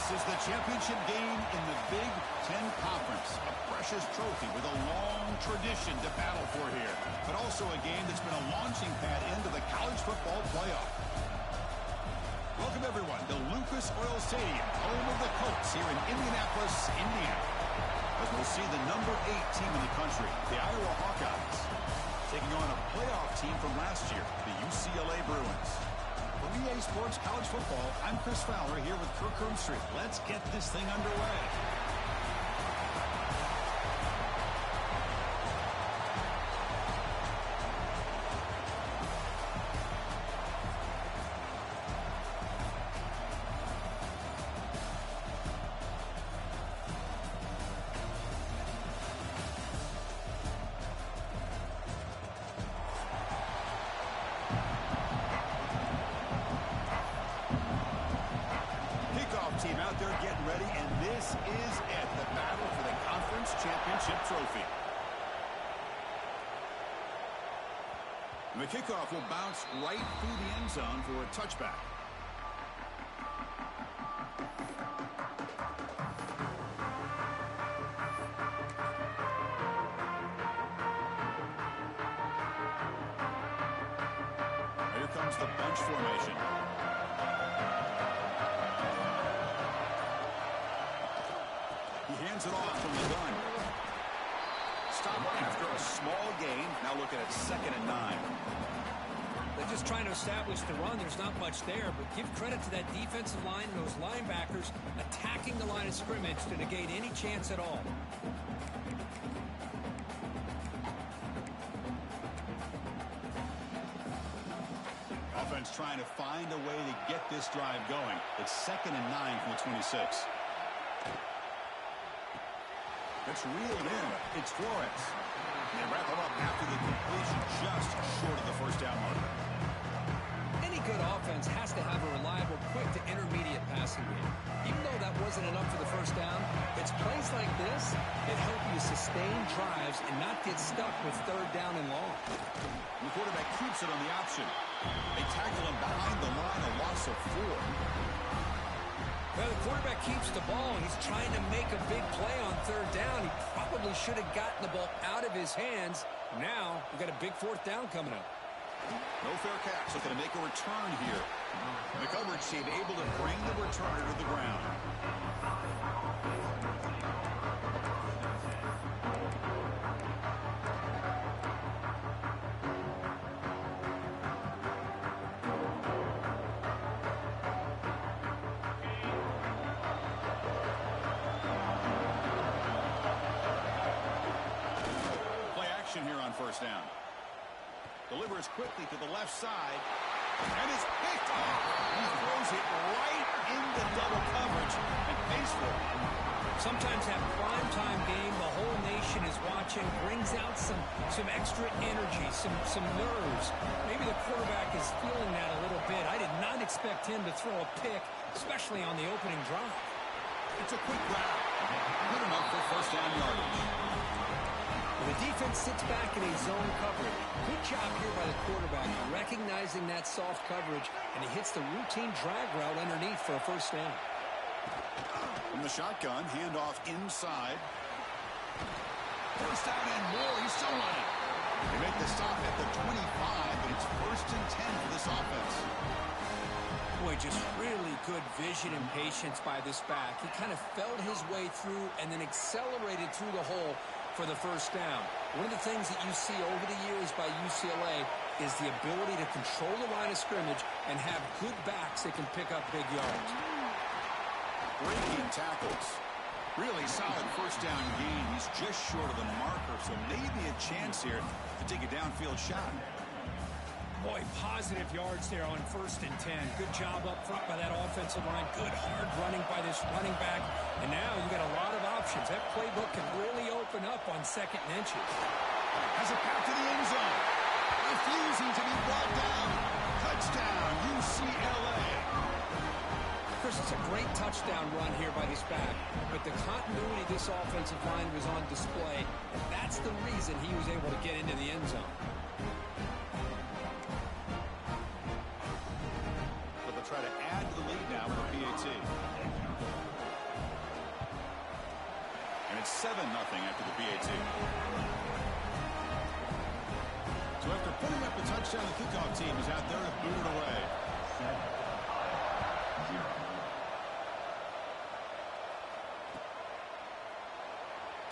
This is the championship game in the Big Ten Conference. A precious trophy with a long tradition to battle for here. But also a game that's been a launching pad into the college football playoff. Welcome, everyone, to Lucas Oil Stadium, home of the Colts here in Indianapolis, Indiana. As we'll see the number 8 team in the country, the Iowa Hawkeyes, taking on a playoff team from last year, the UCLA Bruins. For EA Sports College Football, I'm Chris Fowler here with Kirk Herbstreit. Let's get this thing underway. Team out there getting ready, and this is it, the battle for the conference championship trophy. And the kickoff will bounce right through the end zone for a touchback. Here comes the bunch formation. Hands it off from the gun. Stop after a small gain. Now looking at 2nd and 9. They're just trying to establish the run. There's not much there, but give credit to that defensive line and those linebackers attacking the line of scrimmage to negate any chance at all. Offense trying to find a way to get this drive going. It's 2nd and 9 from the 26. It's reeled in. It's Flores. They wrap him up after the completion, just short of the first down marker. Any good offense has to have a reliable, quick to intermediate passing game. Even though that wasn't enough for the first down, it's plays like this that help you sustain drives and not get stuck with 3rd down and long. The quarterback keeps it on the option. They tackle him behind the line, a loss of 4. Well, the quarterback keeps the ball, and he's trying to make a big play on 3rd down. He probably should have gotten the ball out of his hands. Now, we've got a big 4th down coming up. No fair catch. Looking to make a return here. The coverage team able to bring the returner to the ground. Here on 1st down. Delivers quickly to the left side and is picked off. He throws it right into double coverage and pays for it. Sometimes that primetime game, the whole nation is watching, brings out some extra energy, some nerves. Maybe the quarterback is feeling that a little bit. I did not expect him to throw a pick, especially on the opening drive. It's a quick grab. Good enough for 1st down yardage. The defense sits back in a zone coverage. Good job here by the quarterback, recognizing that soft coverage, and he hits the routine drag route underneath for a 1st down. From the shotgun, handoff inside. 1st down and more. He's still running. They make the stop at the 25, but it's 1st and 10 for this offense. Boy, just really good vision and patience by this back. He kind of felt his way through and then accelerated through the hole for the 1st down. One of the things that you see over the years by UCLA is the ability to control the line of scrimmage and have good backs that can pick up big yards. Breaking tackles. Really solid 1st down gain. He's just short of the marker, so maybe a chance here to take a downfield shot. Boy, positive yards there on 1st and 10. Good job up front by that offensive line. Good hard running by this running back. And now you got a lot of options. That playbook can really open up on 2nd and inches. Has a path to the end zone. Refusing to be brought down. Touchdown, UCLA. Chris, it's a great touchdown run here by this back. But the continuity of this offensive line was on display. That's the reason he was able to get into the end zone. Try to add to the lead now for PAT. It's 7-0 after the PAT. So after putting up a touchdown, the kickoff team is out there to boot it away.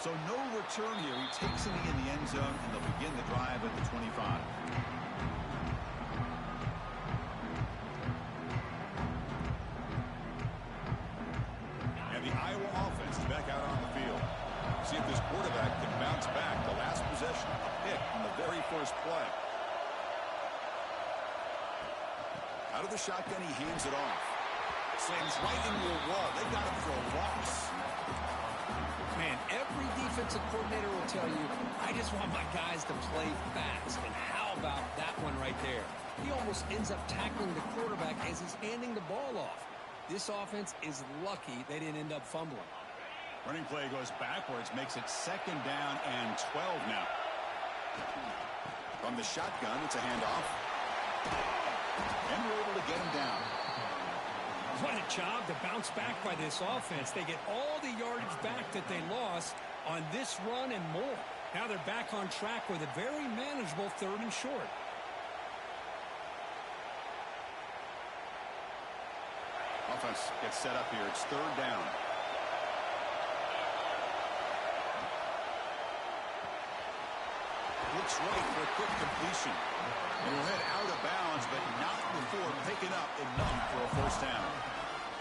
So no return here. He takes it in the end zone, and they'll begin the drive at the 25. And the Iowa offense is back out on the field. See if this quarterback can bounce back. The last possession, a pick on the very first play. Out of the shotgun, he hands it off. Slams right into a wall. They've got him for a loss. Man, every defensive coordinator will tell you, I just want my guys to play fast. And how about that one right there? He almost ends up tackling the quarterback as he's handing the ball off. This offense is lucky they didn't end up fumbling. Running play goes backwards, makes it 2nd down and 12 now. From the shotgun, it's a handoff. And we're able to get him down. What a job to bounce back by this offense. They get all the yardage back that they lost on this run and more. Now they're back on track with a very manageable 3rd and short. Offense gets set up here. It's 3rd down. Looks right for a quick completion. And he'll head out of bounds, but not before picking up enough for a 1st down.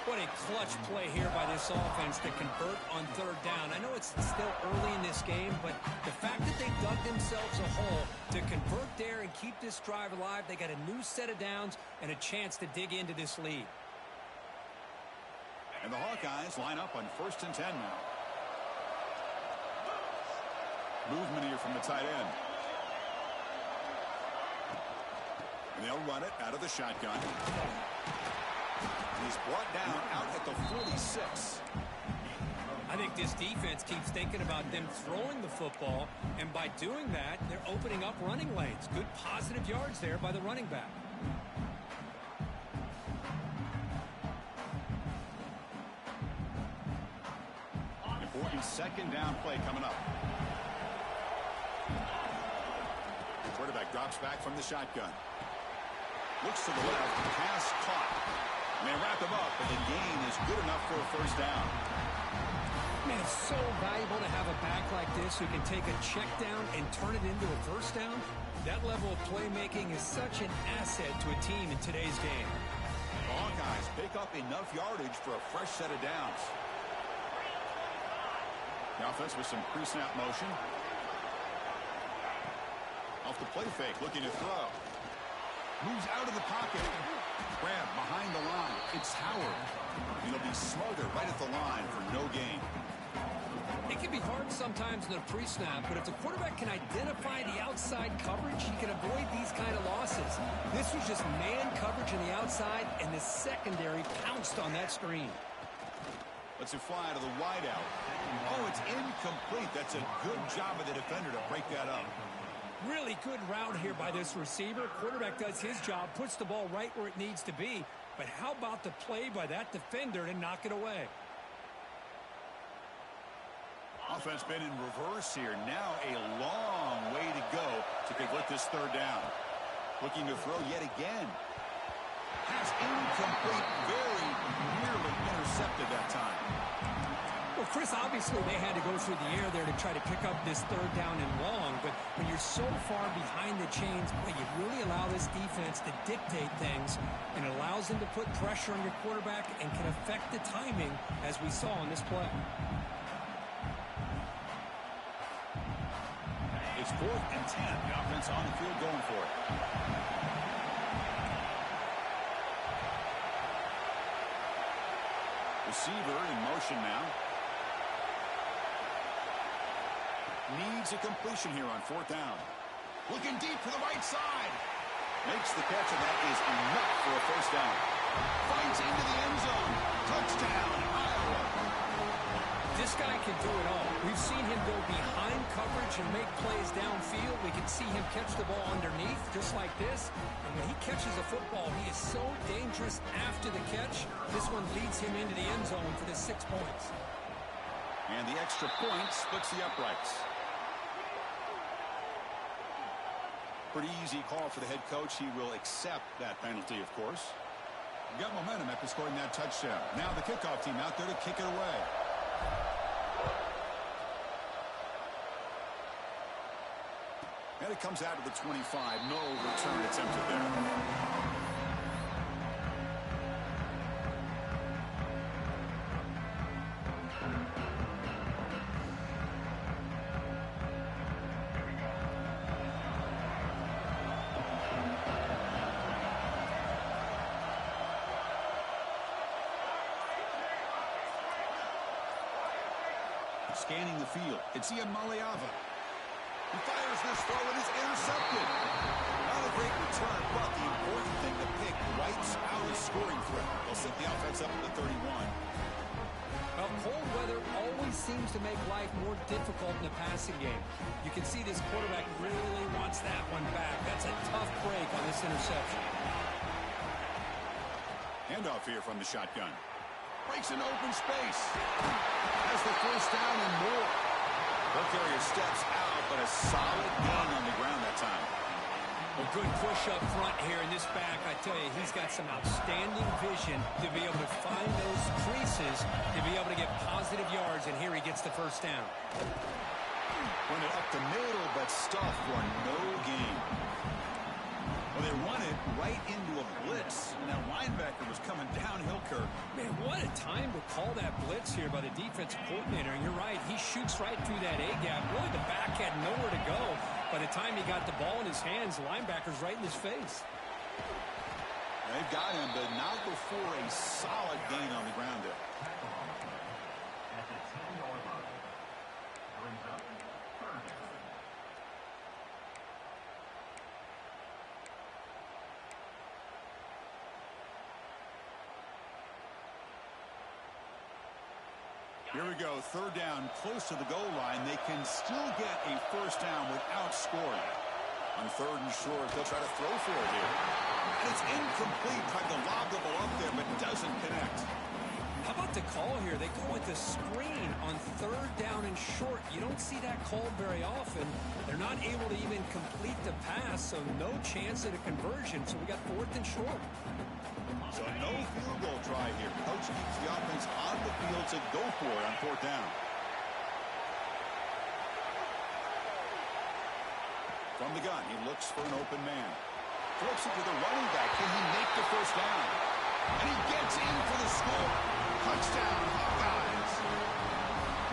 What a clutch play here by this offense to convert on 3rd down. I know it's still early in this game, but the fact that they dug themselves a hole to convert there and keep this drive alive, they got a new set of downs and a chance to dig into this lead. And the Hawkeyes line up on 1st and 10 now. Movement here from the tight end. And they'll run it out of the shotgun. He's brought down out at the 46. I think this defense keeps thinking about them throwing the football, and by doing that, they're opening up running lanes. Good positive yards there by the running back. Important 2nd down play coming up. The quarterback drops back from the shotgun. Looks to the left, pass caught. And they wrap him up, and the gain is good enough for a 1st down. Man, it's so valuable to have a back like this who can take a check down and turn it into a 1st down. That level of playmaking is such an asset to a team in today's game. The Hawkeyes pick up enough yardage for a fresh set of downs. The offense with some pre-snap motion. Off the play fake, looking to throw. Moves out of the pocket. Grab behind the line. It's Howard. He'll be smothered right at the line for no gain. It can be hard sometimes in a pre-snap, but if the quarterback can identify the outside coverage, he can avoid these kind of losses. This was just man coverage on the outside, and the secondary pounced on that screen. Let's it fly to the wideout. Oh, it's incomplete. That's a good job of the defender to break that up. Really good route here by this receiver. Quarterback does his job, puts the ball right where it needs to be. But how about the play by that defender to knock it away? Offense been in reverse here. Now a long way to go to convert this 3rd down. Looking to throw yet again. Pass incomplete. Very nearly intercepted that time. Well, Chris, obviously they had to go through the air there to try to pick up this 3rd down and long, but when you're so far behind the chains, boy, you really allow this defense to dictate things, and it allows them to put pressure on your quarterback and can affect the timing, as we saw in this play. It's 4th and 10. The offense on the field going for it. Receiver in motion now. Needs a completion here on 4th down. Looking deep to the right side. Makes the catch, and that is enough for a 1st down. Finds into the end zone. Touchdown, Iowa. This guy can do it all. We've seen him go behind coverage and make plays downfield. We can see him catch the ball underneath, just like this. And when he catches a football, he is so dangerous after the catch. This one leads him into the end zone for the 6 points. And the extra point splits the uprights. Pretty easy call for the head coach. He will accept that penalty, of course. Got momentum after scoring that touchdown. Now the kickoff team out there to kick it away. And it comes out to the 25. No return attempted there. Scanning the field. It's Ian Maliava. He fires this throw and is intercepted. Not a great return, but the important thing, the pick wipes out a scoring threat. They'll set the offense up to the 31. Well, cold weather always seems to make life more difficult in the passing game. You can see this quarterback really wants that one back. That's a tough break on this interception. Handoff here from the shotgun. Breaks an open space. Has the first down and more. Ball carrier steps out, but a solid gain on the ground that time. A good push up front here in this back. I tell you, he's got some outstanding vision to be able to find those creases, to be able to get positive yards, and here he gets the first down. Run it up the middle, but stuffed for no gain. Well, they run it right into a blitz, and that linebacker was coming downhill, Kirk. Man, what a time to call that blitz here by the defensive coordinator. And you're right, he shoots right through that A-gap. Really, the back had nowhere to go. By the time he got the ball in his hands, the linebacker's right in his face. They've got him, but not before a solid gain on the ground there. Here we go, third down, close to the goal line. They can still get a first down without scoring. On third and short, they'll try to throw for it here. And it's incomplete. Tried to lob the ball up there, but doesn't connect. How about the call here? They go with the screen on third down and short. You don't see that called very often. They're not able to even complete the pass, so no chance at a conversion. So we got fourth and short. So no field goal try here. Coach keeps the offense on the field to go for it on fourth down. From the gun, he looks for an open man. Flips it to the running back. Can he make the first down? And he gets in for the score. Touchdown, Hawkeyes.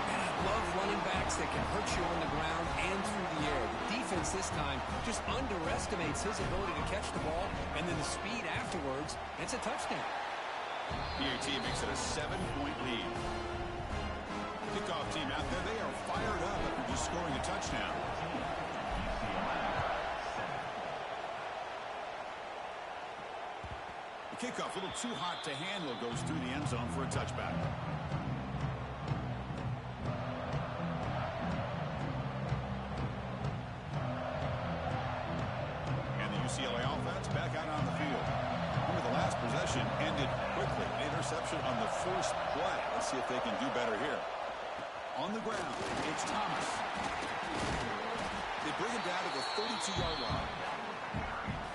And I love running backs that can hurt you on the ground and through the air. The defense this time just underestimates his ability to catch the ball, and then the speed afterwards. It's a touchdown. PAT makes it a 7-point lead. Kickoff team out there, they are fired up after just scoring a touchdown. The kickoff, a little too hot to handle, goes through the end zone for a touchback. And the UCLA offense back out on the field. Remember, the last possession ended quickly. An interception on the first play. Let's see if they can do better here. On the ground, it's Thomas. They bring him down to the 32-yard line.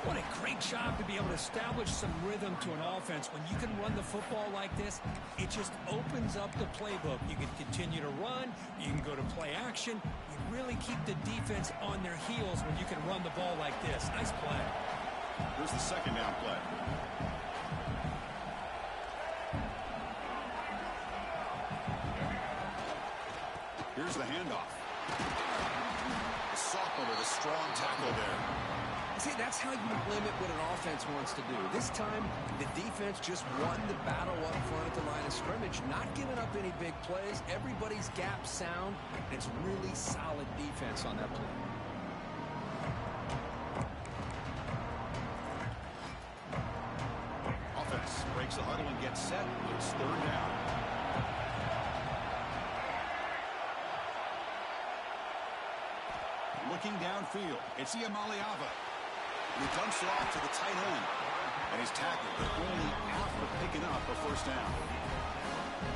What a great job to be able to establish some rhythm to an offense. When you can run the football like this, it just opens up the playbook. You can continue to run. You can go to play action. You really keep the defense on their heels when you can run the ball like this. Nice play. Here's the second down play. Here's the handoff. The sophomore with a strong tackle there. See, that's how you limit what an offense wants to do. This time, the defense just won the battle up front at the line of scrimmage, not giving up any big plays. Everybody's gap sound. It's really solid defense on that play. Offense breaks the huddle and gets set. It's third down. Looking downfield, it's Iamaleava. He dumps it off to the tight end. And he's tackled, but only after picking up a first down.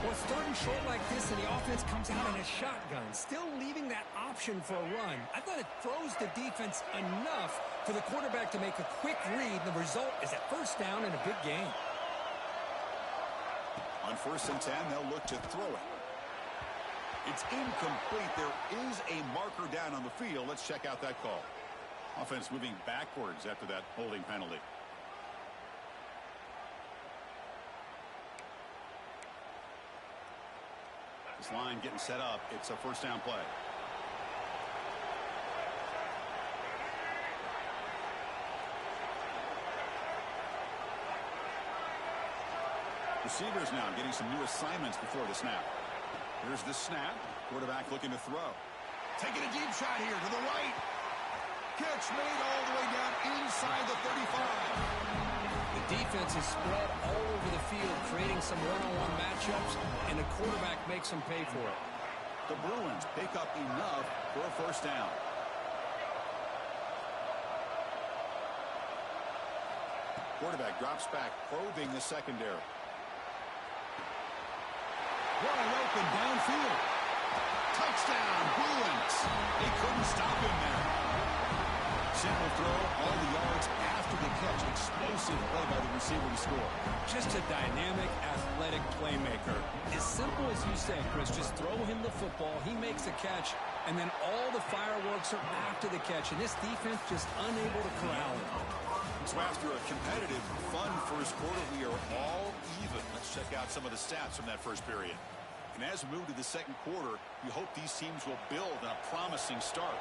Well, it's third and short like this, and the offense comes out in a shotgun, still leaving that option for a run. I thought it throws the defense enough for the quarterback to make a quick read, and the result is a first down in a big game. On 1st and 10, they'll look to throw it. It's incomplete. There is a marker down on the field. Let's check out that call. Offense moving backwards after that holding penalty. This line getting set up. It's a first down play. Receivers now getting some new assignments before the snap. Here's the snap. Quarterback looking to throw. Taking a deep shot here to the right. Catch made all the way down inside the 35. The defense is spread all over the field, creating some one-on-one matchups, and the quarterback makes them pay for it. The Bruins pick up enough for a first down. Quarterback drops back, probing the secondary. Wide open downfield. Touchdown, Bruins. They couldn't stop him there. Simple throw, all the yards after the catch. Explosive play by the receiver to score. Just a dynamic, athletic playmaker. As simple as you say, Chris, just throw him the football, he makes a catch, and then all the fireworks are after the catch. And this defense just unable to corral him. So after a competitive, fun first quarter, we are all even. Let's check out some of the stats from that first period. And as we move to the second quarter, we hope these teams will build on a promising start.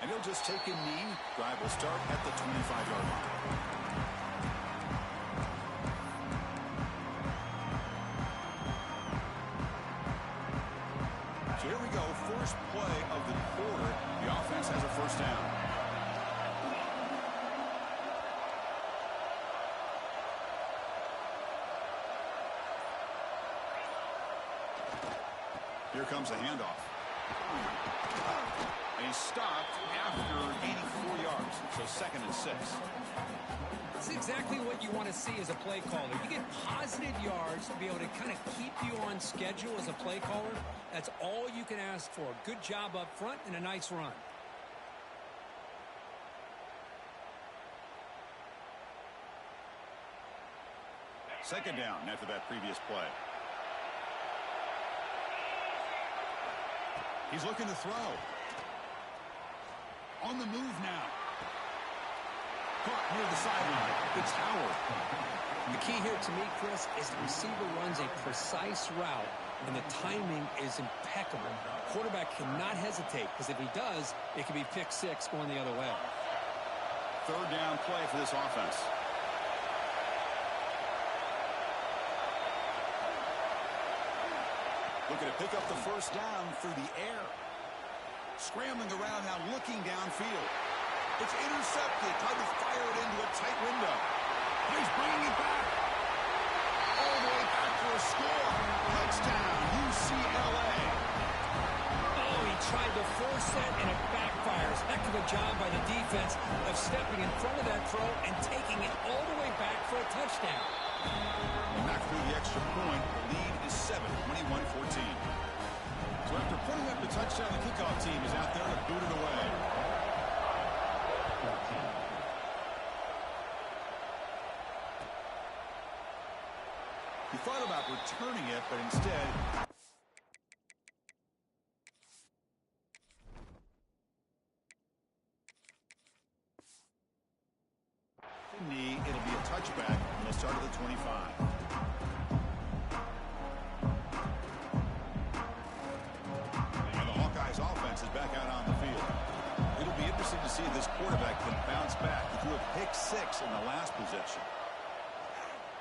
And he'll just take a knee. Drive will start at the 25-yard line. So here we go. First play of the quarter. The offense has a first down. Here comes a handoff. And he's stopped after 84 yards, so 2nd and 6. That's exactly what you want to see as a play caller. You get positive yards to be able to kind of keep you on schedule as a play caller. That's all you can ask for. Good job up front and a nice run. Second down after that previous play. He's looking to throw. On the move now. Caught near the sideline. It's Howard. The key here to me, Chris, is the receiver runs a precise route, and the timing is impeccable. Quarterback cannot hesitate, because if he does, it could be pick six going the other way. Third down play for this offense. Looking to pick up the first down through the air. Scrambling around now, looking downfield. It's intercepted. Tried to fire it into a tight window. He's bringing it back. All the way back for a score. Touchdown, UCLA. Oh, he tried to force that, and it backfires. Heck of a job by the defense of stepping in front of that throw and taking it all the way back for a touchdown. Back through the extra point. The lead is 7, 21-14. So after putting up the touchdown, the kickoff team is out there to boot it away. He thought about returning it, but instead... knee, it'll be a touchback, and they'll start at the 25. Offense is back out on the field. It'll be interesting to see if this quarterback can bounce back. He threw a pick 6 in the last possession.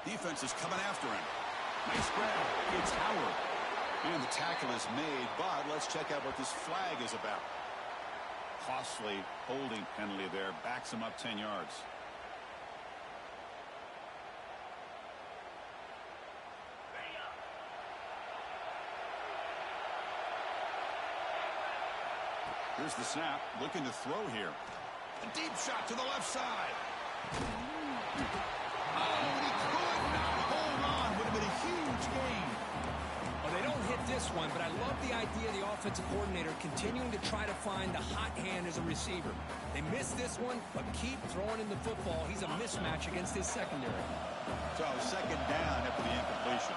Defense is coming after him. Nice grab. It's Howard. And the tackle is made, but let's check out what this flag is about. Costly holding penalty there. Backs him up 10 yards. Here's the snap, looking to throw here. A deep shot to the left side. Oh, and he could not hold on. Would have been a huge gain. Well, they don't hit this one, but I love the idea of the offensive coordinator continuing to try to find the hot hand as a receiver. They missed this one, but keep throwing him the football. He's a mismatch against his secondary. So second down after the incompletion.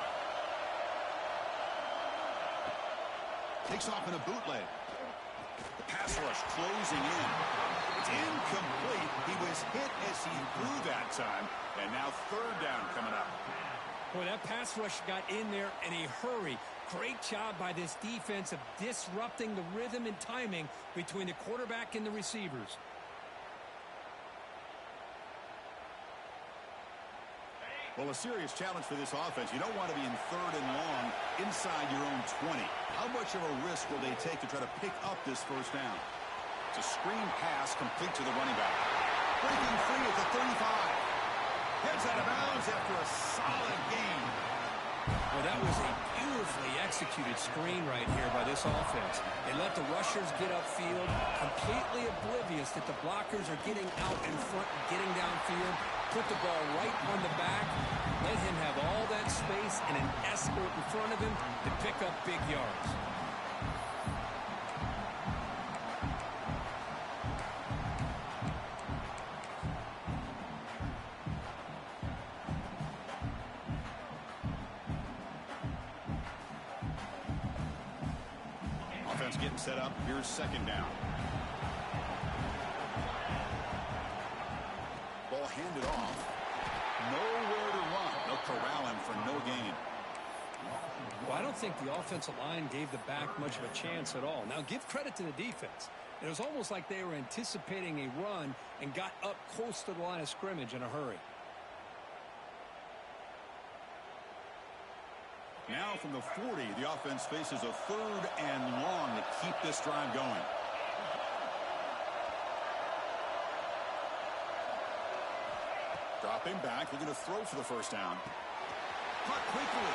Takes off in a bootleg. The pass rush closing in. It's incomplete. He was hit as he threw that time. And now third down coming up. Boy, that pass rush got in there in a hurry. Great job by this defense of disrupting the rhythm and timing between the quarterback and the receivers. Well, a serious challenge for this offense. You don't want to be in third and long inside your own 20. How much of a risk will they take to try to pick up this first down? It's a screen pass complete to the running back. Breaking free at the 35. Heads out of bounds after a solid gain. Well, that was a beautifully executed screen right here by this offense. They let the rushers get upfield, completely oblivious that the blockers are getting out in front and getting downfield. Put the ball right on the back, let him have all that space and an escort in front of him to pick up big yards. Offense getting set up. Here's second down. Ball handed off. Nowhere to run. They'll corral him for no gain. Well, I don't think the offensive line gave the back much of a chance at all. Now, give credit to the defense. It was almost like they were anticipating a run and got up close to the line of scrimmage in a hurry. Now from the 40, the offense faces a third and long to keep this drive going. Dropping back, looking to throw for the first down. Caught quickly.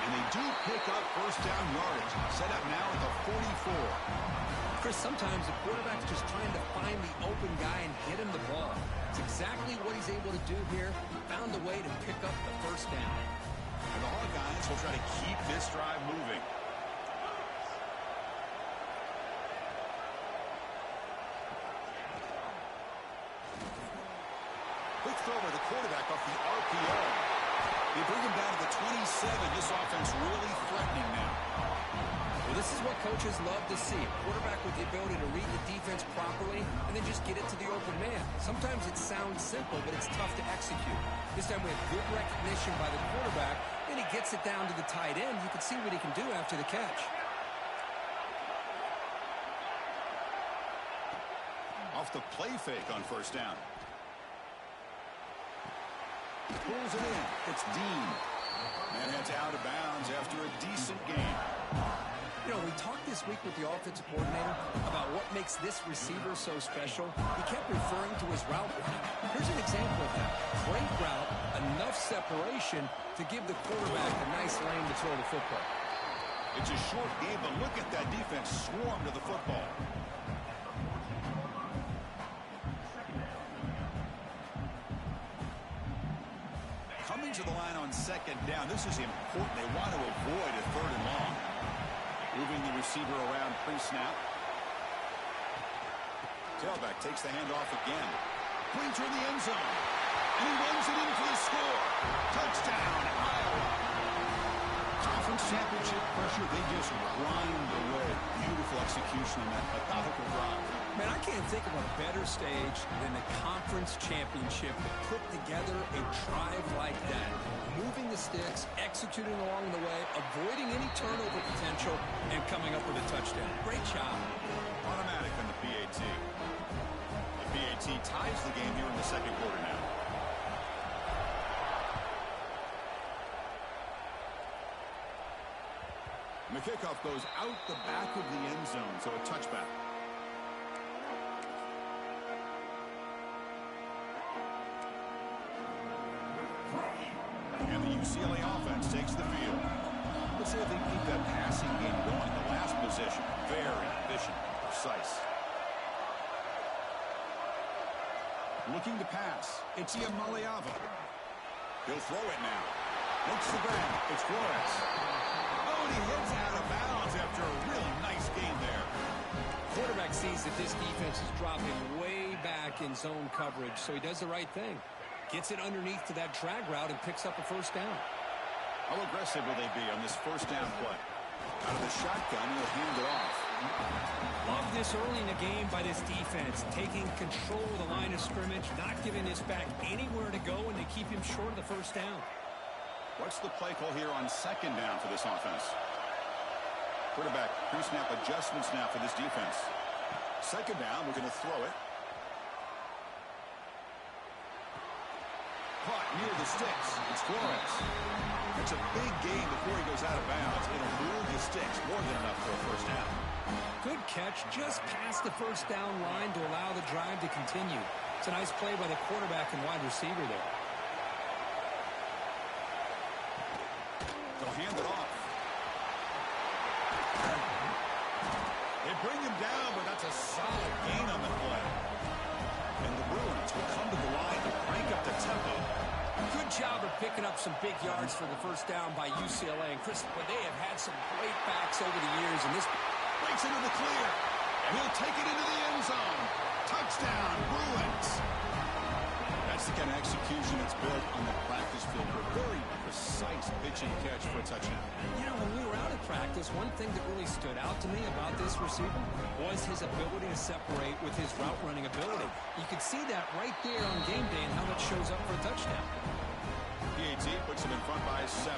And they do pick up first down yardage. Set up now at the 44. Chris, sometimes the quarterback's just trying to find the open guy and get him the ball. It's exactly what he's able to do here. Found a way to pick up the first down. And the Hawkeyes will try to keep this drive moving. Quick throw by the quarterback off the RPO. They bring him down to the 27. This offense really threatening now. Well, this is what coaches love to see. A quarterback with the ability to read the defense properly and then just get it to the open man. Sometimes it sounds simple, but it's tough to execute. This time we have good recognition by the quarterback, and he gets it down to the tight end. You can see what he can do after the catch. Off the play fake on first down. Pulls it in. It's Dean. And heads out of bounds after a decent game. You know, we talked this week with the offensive coordinator about what makes this receiver so special. He kept referring to his route running. Here's an example of that. Great route, enough separation to give the quarterback a nice lane to throw the football. It's a short game, but look at that defense swarm to the football. Coming to the line on second down. This is important. They want to avoid a third and long. Moving the receiver around pre-snap. Tailback takes the handoff again. Brings her in the end zone. And he runs it in for the score. Touchdown, Iowa. Conference championship pressure, they just grind away. Beautiful execution on that methodical drive. Man, I can't think of a better stage than the conference championship to put together a drive like that. Moving the sticks, executing along the way, avoiding any turnover potential, and coming up with a touchdown. Great job. Automatic on the PAT. The PAT ties the game here in the second quarter now. And the kickoff goes out the back of the end zone, so a touchback. And the UCLA offense takes the field. Let's see if they keep that passing game going. The last possession, very efficient, precise. Looking to pass. It's Iamaleava. He'll throw it now. Looks the ground. It's Flores. Oh, and he hits out of bounds after a really nice game there. Quarterback sees that this defense is dropping way back in zone coverage, so he does the right thing. Gets it underneath to that drag route and picks up a first down. How aggressive will they be on this first down play? Out of the shotgun, he'll hand it off. Love this early in the game by this defense, taking control of the line of scrimmage, not giving this back anywhere to go, and they keep him short of the first down. What's the play call here on second down for this offense? Quarterback pre-snap adjustments now for this defense. Second down, we're going to throw it. Caught near the sticks. It's Flores. It's a big gain before he goes out of bounds. It'll move the sticks, more than enough for a first down. Good catch, just past the first down line to allow the drive to continue. It's a nice play by the quarterback and wide receiver there. They'll hand it off. They bring him down, but that's a solid gain on the play. And the Bruins will come to the line to crank up the tempo. Good job of picking up some big yards for the first down by UCLA. And Chris, but they have had some great backs over the years, and this breaks into the clear. And he'll take it into the end zone. Touchdown, Bruins. That's the kind of execution that's built on the practice field. A very precise pitch and catch for a touchdown. You know, when we were out of practice, one thing that really stood out to me about this receiver was his ability to separate with his route running ability. You could see that right there on game day and how that shows up for a touchdown. PAT puts him in front by 7.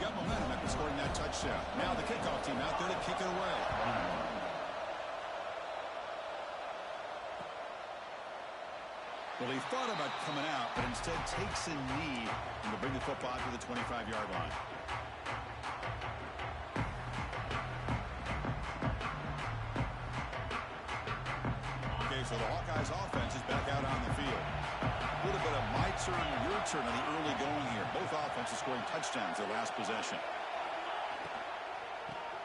Got momentum after scoring that touchdown. Now the kickoff team out there to kick it away. Well, he thought about coming out, but instead takes a knee and will bring the football to the 25-yard line. Okay, so the Hawkeyes offense is back out on the field. A little bit of my turn, your turn on the early going here. Both offenses scoring touchdowns their last possession.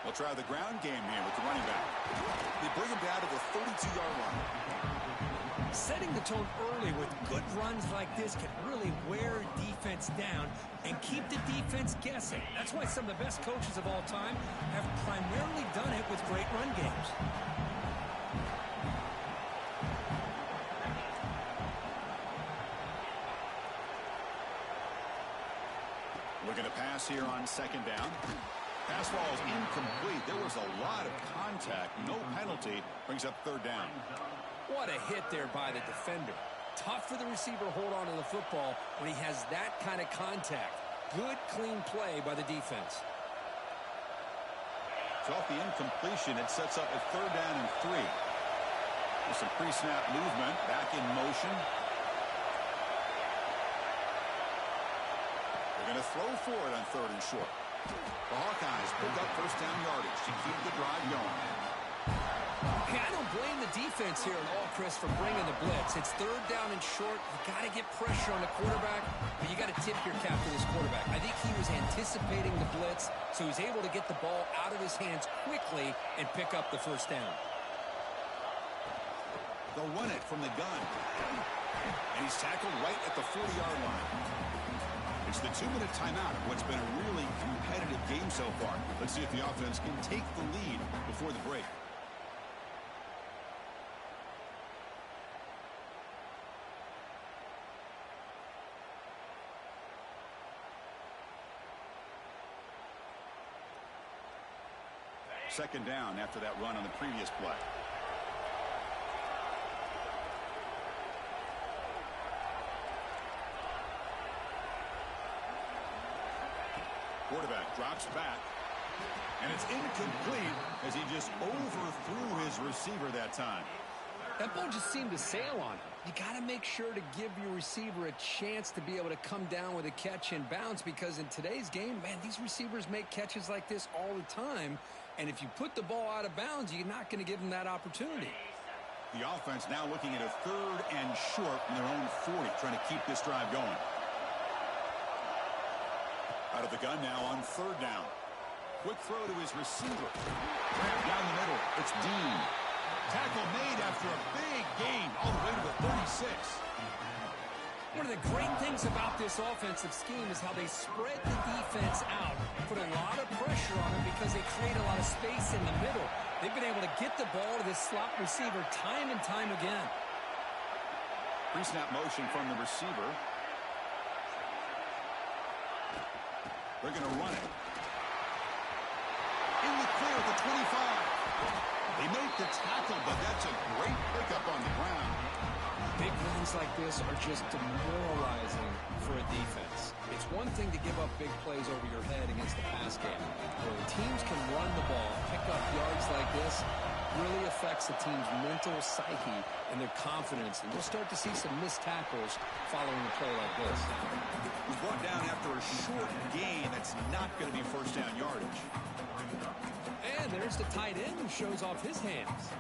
We'll try the ground game here with the running back. They bring him down to the 32-yard line. Setting the tone early with good runs like this can really wear defense down and keep the defense guessing. That's why some of the best coaches of all time have primarily done it with great run games. Looking to pass here on second down. Pass ball is incomplete. There was a lot of contact. No penalty. Brings up third down. What a hit there by the defender. Tough for the receiver to hold on to the football when he has that kind of contact. Good, clean play by the defense. So off the incompletion, it sets up a third down and 3. With some pre-snap movement. Back in motion. They're going to throw for it on third and short. The Hawkeyes pick up first down yardage to keep the drive going. Hey, I don't blame the defense here at all, Chris, for bringing the blitz. It's third down and short. You got to get pressure on the quarterback, but you got to tip your cap to this quarterback. I think he was anticipating the blitz, so he's able to get the ball out of his hands quickly and pick up the first down. They'll run it from the gun. And he's tackled right at the 40-yard line. It's the 2-minute timeout of what's been a really competitive game so far. Let's see if the offense can take the lead before the break. Second down after that run on the previous play. Quarterback drops back, and it's incomplete as he just overthrew his receiver that time. That ball just seemed to sail on him. You got to make sure to give your receiver a chance to be able to come down with a catch and bounce, because in today's game, man, these receivers make catches like this all the time, and if you put the ball out of bounds, you're not going to give them that opportunity. The offense now looking at a third and short from their own 40, trying to keep this drive going. Out of the gun now on third down. Quick throw to his receiver. Grab down the middle. It's Dean. Tackle made after a big gain all the way to the 36. One of the great things about this offensive scheme is how they spread the defense out, put a lot of pressure on them because they create a lot of space in the middle. They've been able to get the ball to this slot receiver time and time again. Pre-snap motion from the receiver. They're going to run it. In the clear at the 25. They make the tackle, but that's a great pickup on the ground. Big runs like this are just demoralizing for a defense. It's one thing to give up big plays over your head against the pass game. When teams can run the ball, pick up yards like this, really affects the team's mental psyche and their confidence. And you'll start to see some missed tackles following a play like this. He's brought down after a short gain that's not going to be first down yardage. And there's the tight end who shows off his hands.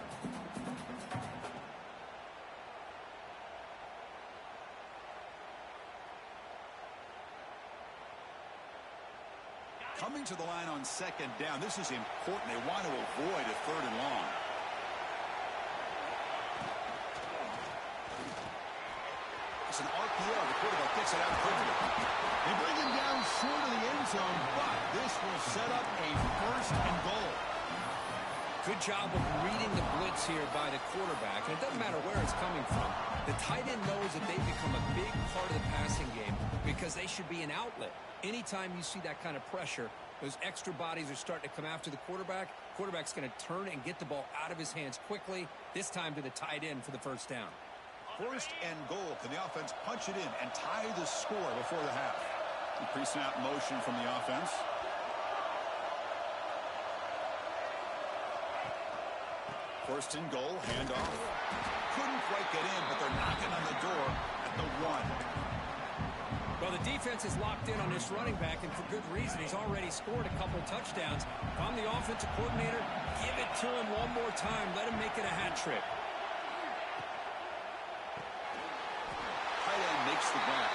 Coming to the line on second down. This is important. They want to avoid a third and long. It's an RPO. The quarterback gets it out quickly. They bring him down short of the end zone, but this will set up a first and goal. Good job of reading the blitz here by the quarterback. And it doesn't matter where it's coming from. The tight end knows that they've become a big part of the passing game because they should be an outlet. Anytime you see that kind of pressure, those extra bodies are starting to come after the quarterback. Quarterback's going to turn and get the ball out of his hands quickly, this time to the tight end for the first down. First and goal. Can the offense punch it in and tie the score before the half? Pre-snap motion from the offense. First and goal, handoff. Couldn't quite get in, but they're knocking on the door at the 1. Well, the defense is locked in on this running back, and for good reason. He's already scored a couple touchdowns. If I'm the offensive coordinator, give it to him one more time. Let him make it a hat trick. Tight end makes the grab.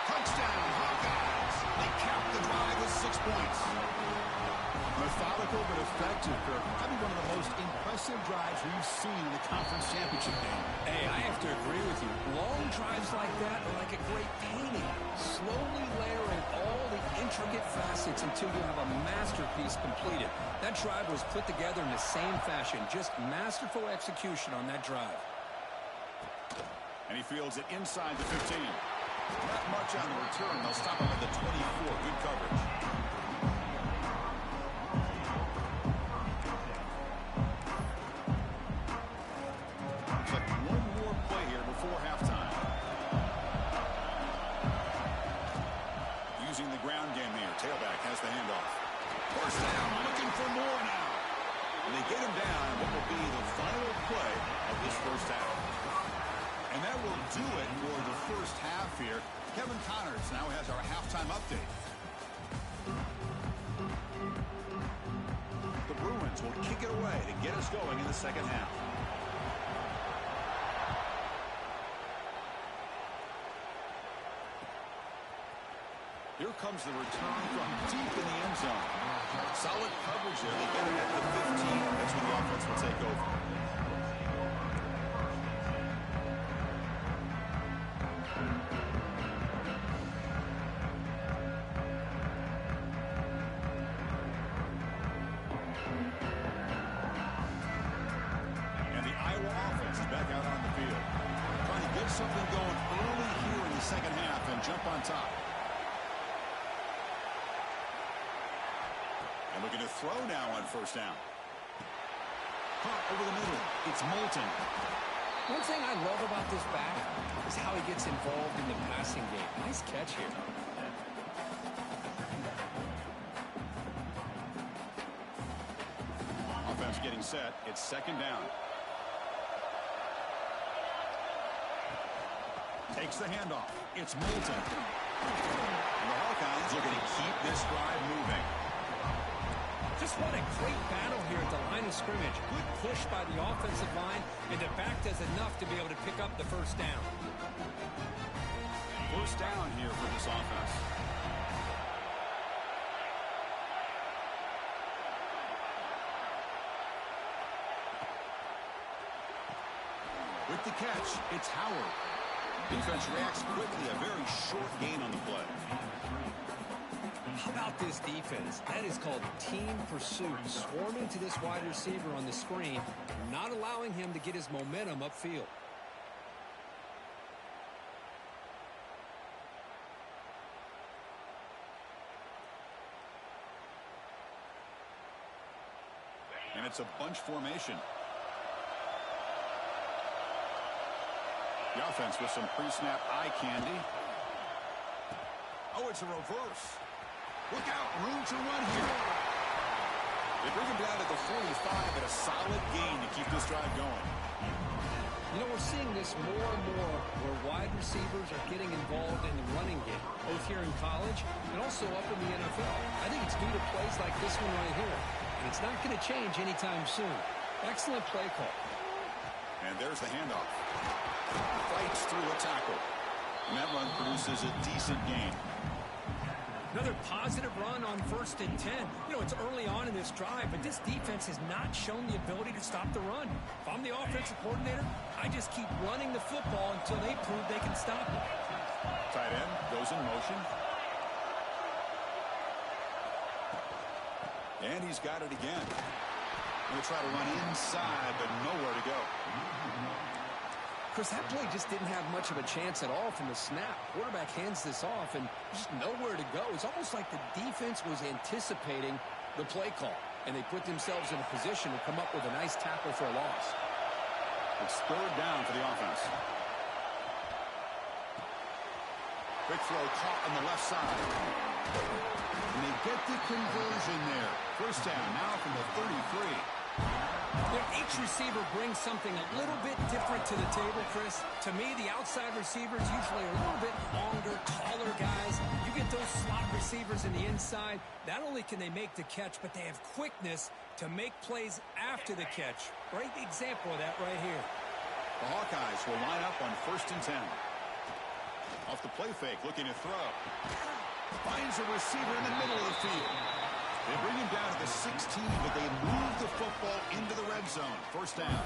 Touchdown, Hawkeyes. They cap the drive with 6 points. Methodical but effective, Kirk. Probably one of the most impressive drives we've seen in the conference championship game. Hey, I have to agree with you. Long drives like that are like a great painting. Slowly layering all the intricate facets until you have a masterpiece completed. That drive was put together in the same fashion. Just masterful execution on that drive. And he fields it inside the 15. Not much on the return. They'll stop him at the 24. Good coverage. Tailback has the handoff. First down, looking for more now. And they get him down what will be the final play of this first half. And that will do it for the first half here. Kevin Connors now has our halftime update. The Bruins will kick it away to get us going in the second half. Here comes the return from deep in the end zone. Solid coverage there. They get it at the 15. That's when the offense will take over. And the Iowa offense is back out on the field. Trying to get something going early here in the second half and jump on top. Looking to throw now on first down. Caught over the middle. It's Moulton. One thing I love about this back is how he gets involved in the passing game. Nice catch here. Offense getting set. It's second down. Takes the handoff. It's Moulton. And the Hawkeyes are going to keep this drive moving. Just what a great battle here at the line of scrimmage. Good push by the offensive line, and the back does enough to be able to pick up the first down. First down here for this offense. With the catch, it's Howard. Defense reacts quickly. A very short gain on the play. How about this defense? That is called team pursuit. Swarming to this wide receiver on the screen, not allowing him to get his momentum upfield. And it's a bunch formation. The offense with some pre-snap eye candy. Oh, it's a reverse. Look out, room to run here. They bring him down to the 45 at a solid gain to keep this drive going. You know, we're seeing this more and more where wide receivers are getting involved in the running game, both here in college and also up in the NFL. I think it's due to plays like this one right here. And it's not going to change anytime soon. Excellent play call. And there's the handoff. Fights through a tackle. And that run produces a decent gain. Another positive run on 1st and 10. You know, it's early on in this drive, but this defense has not shown the ability to stop the run. If I'm the offensive coordinator, I just keep running the football until they prove they can stop it. Tight end goes in motion. And he's got it again. Going to try to run inside, but nowhere to go. Chris, that play just didn't have much of a chance at all from the snap. Quarterback hands this off, and just nowhere to go. It's almost like the defense was anticipating the play call, and they put themselves in a position to come up with a nice tackle for a loss. It's 3rd down for the offense. Quick throw caught on the left side. And they get the conversion there. 1st down now from the 33. You know, each receiver brings something a little bit different to the table, Chris. To me, the outside receivers usually are a little bit longer, taller guys. You get those slot receivers in the inside, not only can they make the catch, but they have quickness to make plays after the catch. Great example of that right here. The Hawkeyes will line up on 1st and 10. Off the play fake, looking to throw. Finds a receiver in the middle of the field. They bring him down to the 16, but they move the football into the red zone. 1st down.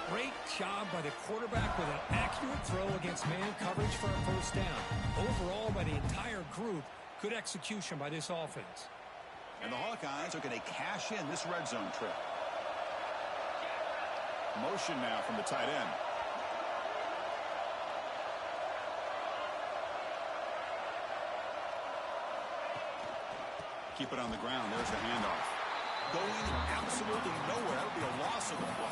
Great job by the quarterback with an accurate throw against man coverage for a 1st down. Overall, by the entire group, good execution by this offense. And the Hawkeyes are going to cash in this red zone trip. Motion now from the tight end. Keep it on the ground. There's the handoff. Going absolutely nowhere. That would be a loss of the play.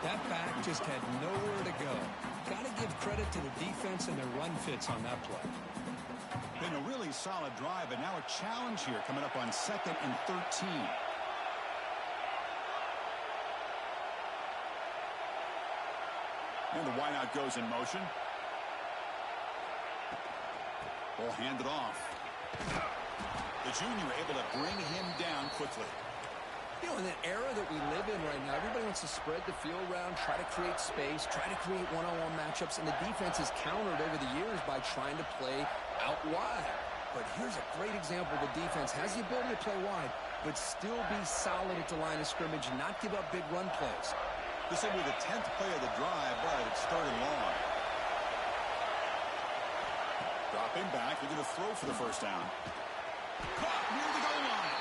That back just had nowhere to go. Got to give credit to the defense and their run fits on that play. Been a really solid drive, but now a challenge here coming up on 2nd and 13. And the wideout goes in motion. Ball handed off. The junior able to bring him down quickly. You know, in the era that we live in right now, everybody wants to spread the field around, try to create space, try to create one-on-one matchups, and the defense has countered over the years by trying to play out wide. But here's a great example. The defense has the ability to play wide, but still be solid at the line of scrimmage and not give up big run plays. This will be the 10th play of the drive, but it's 3rd and long. Dropping back, they're going to throw for the 1st down. Caught near the goal line.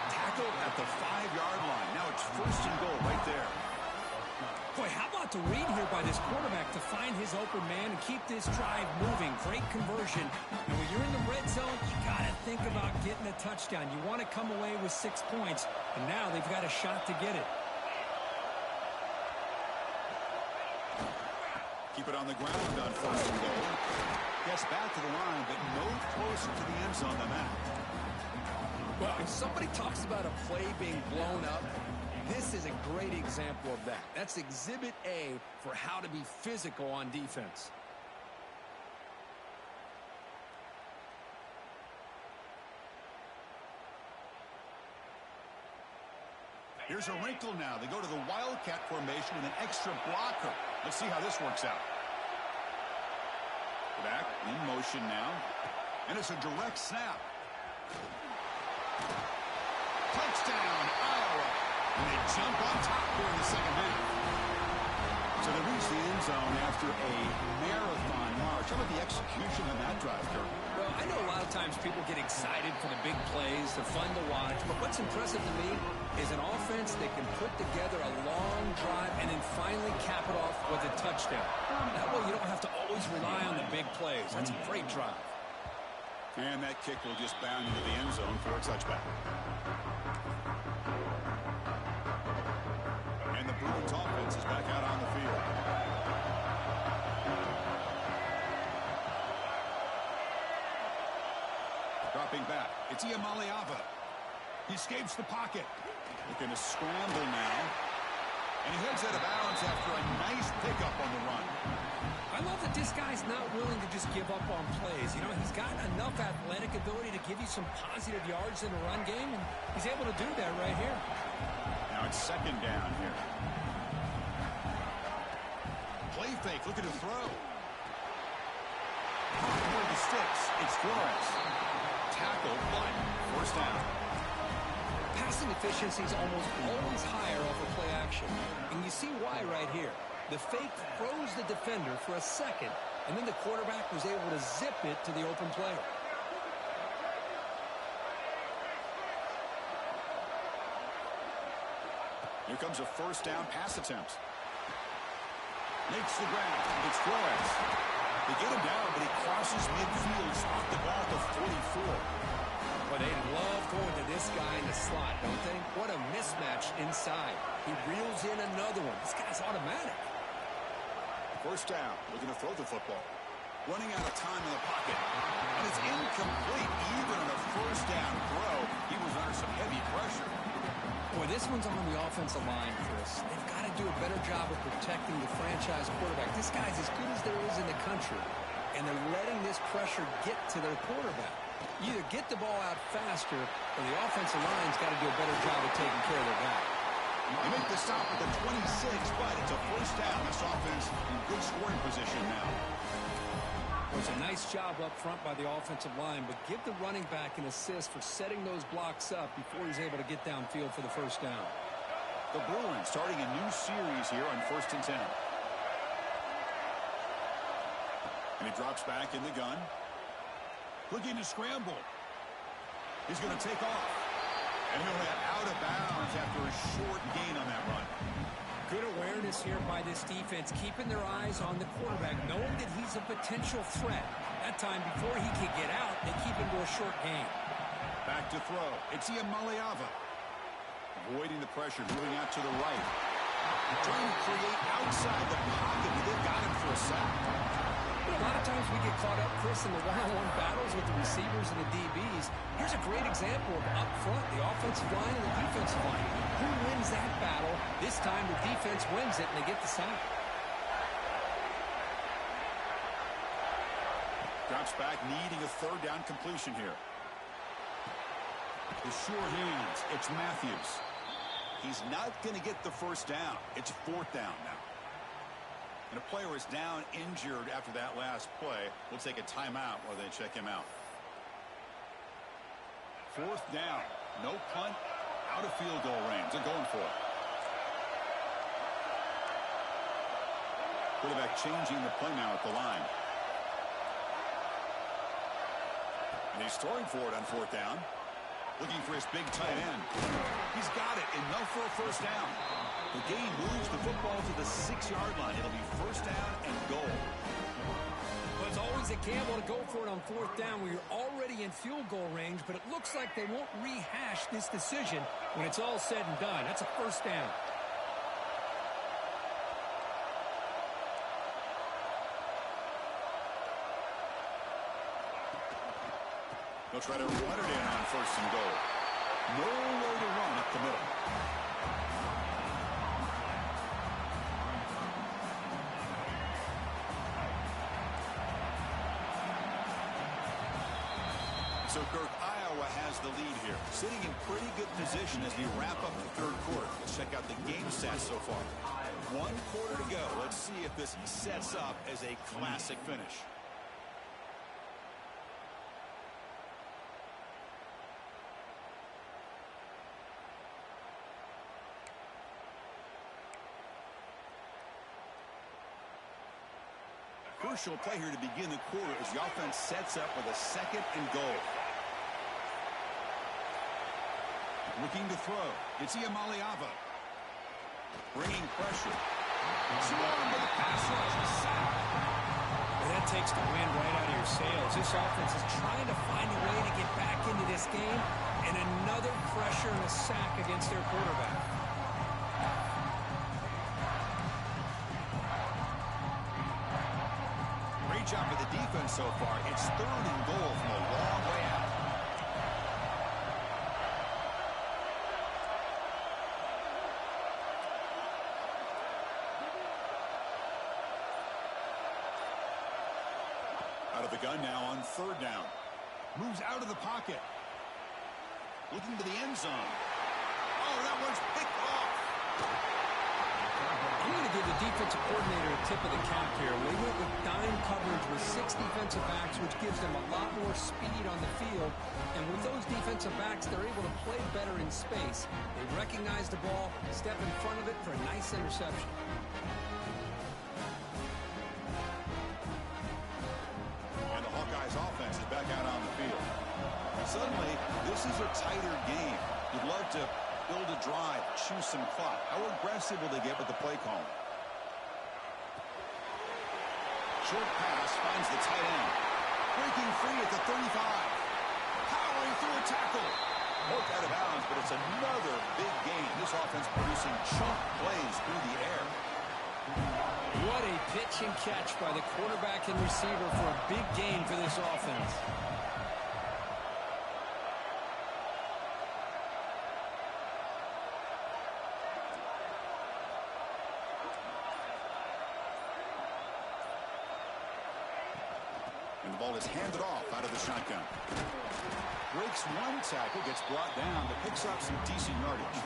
Tackled at the 5-yard line. Now it's 1st and goal right there. Boy, how about the read here by this quarterback to find his open man and keep this drive moving. Great conversion. And when you're in the red zone, you got to think about getting a touchdown. You want to come away with 6 points, and now they've got a shot to get it. Keep it on the ground on 1st and goal. Gets back to the line, but no closer to the end zone than that. Well, if somebody talks about a play being blown up, this is a great example of that. That's Exhibit A for how to be physical on defense. Here's a wrinkle now. They go to the Wildcat formation with an extra blocker. Let's see how this works out. Back in motion now. And it's a direct snap. Touchdown, Iowa. And they jump on top here in the 2nd half. So they reach the end zone after a marathon march. How about the execution on that drive, Kirk? Well, I know a lot of times people get excited for the big plays. They're fun to watch. But what's impressive to me is an offense that can put together a long drive and then finally cap it off with a touchdown. That way you don't have to always rely on the big plays. That's a great drive. And that kick will just bound into the end zone for a touchback. And the Bruins offense is back out on the field. Dropping back. It's Iamaleava. He escapes the pocket. Looking to scramble now. And he heads out of bounds after a nice pickup on the run. I love that this guy's not willing to just give up on plays. You know, he's got enough athletic ability to give you some positive yards in the run game, and he's able to do that right here. Now it's second down here. Play fake, looking to throw. Over the sticks, it's Flores. Tackle, but first down. Passing efficiency is almost always higher off of play action, and you see why right here. The fake throws the defender for a second, and then the quarterback was able to zip it to the open player. Here comes a first down pass attempt. Makes the ground. It's Flores. They get him down, but he crosses midfield, off the ball to 44. Well, they love going to this guy in the slot, don't they? What a mismatch inside. He reels in another one. This guy's automatic. First down, looking to throw the football. Running out of time in the pocket. And it's incomplete. Even on a first down throw, he was under some heavy pressure. Boy, this one's on the offensive line, Chris. They've got to do a better job of protecting the franchise quarterback. This guy's as good as there is in the country. And they're letting this pressure get to their quarterback. You either get the ball out faster, or the offensive line's got to do a better job of taking care of their guy. They make the stop at the 26, but it's a first down. This offense in good scoring position now. It was a nice job up front by the offensive line, but give the running back an assist for setting those blocks up before he's able to get downfield for the first down. The Bruins starting a new series here on 1st and 10. And he drops back in the gun. Looking to scramble. He's going to take off. And he'll head out of bounds after a short gain on that run. Good awareness here by this defense, keeping their eyes on the quarterback, knowing that he's a potential threat. That time, before he can get out, they keep him to a short gain. Back to throw. It's Iamaleava. Avoiding the pressure, moving out to the right. Trying to create outside the pocket, but they've got him for a sack. A lot of times we get caught up, Chris, in the one-on-one battles with the receivers and the DBs. Here's a great example of up front, the offensive line and the defensive line. Who wins that battle? This time the defense wins it, and they get the sack. Drops back, needing a third down completion here. The sure hands, it's Matthews. He's not going to get the first down. It's fourth down now. And a player is down injured after that last play. We'll take a timeout while they check him out. Fourth down. No punt. Out of field goal range. They're going for it. Quarterback changing the play now at the line. And he's throwing for it on fourth down. Looking for his big tight end. He's got it. Enough for a first down. The game moves the football to the 6-yard line. It'll be first down and goal. Well, it's always a gamble to go for it on fourth down when you're already in field goal range, but it looks like they won't rehash this decision when it's all said and done. That's a first down. They'll try to run it in on first and goal. Nowhere to run up the middle. So, Kirk, Iowa has the lead here, sitting in pretty good position as we wrap up the third quarter. Let's check out the game stats so far. 1 quarter to go. Let's see if this sets up as a classic finish. Crucial play here to begin the quarter as the offense sets up with a 2nd and goal. Looking to throw. It's Iamaleava. Bringing pressure. Swarm with a pass rush. Sack. And that takes the wind right out of your sails. This offense is trying to find a way to get back into this game, and another pressure and a sack against their quarterback. Great job for the defense so far. It's 3rd and goal from a long way out. Out of the gun now on 3rd down. Moves out of the pocket. Looking to the end zone. Oh, that one's picked off. I'm going to give the defensive coordinator a tip of the cap here. They went with dime coverage with 6 defensive backs, which gives them a lot more speed on the field. And with those defensive backs, they're able to play better in space. They recognize the ball, step in front of it for a nice interception. Offense is back out on the field. Suddenly, this is a tighter game. You'd love to build a drive, choose some clock. How aggressive will they get with the play call? Short pass finds the tight end. Breaking free at the 35. Powering through a tackle. Poked out of bounds, but it's another big game. This offense producing chunk plays through the air. What a pitch and catch by the quarterback and receiver for a big gain for this offense. And the ball is handed off out of the shotgun. Breaks one tackle, gets brought down, but picks up some decent yardage.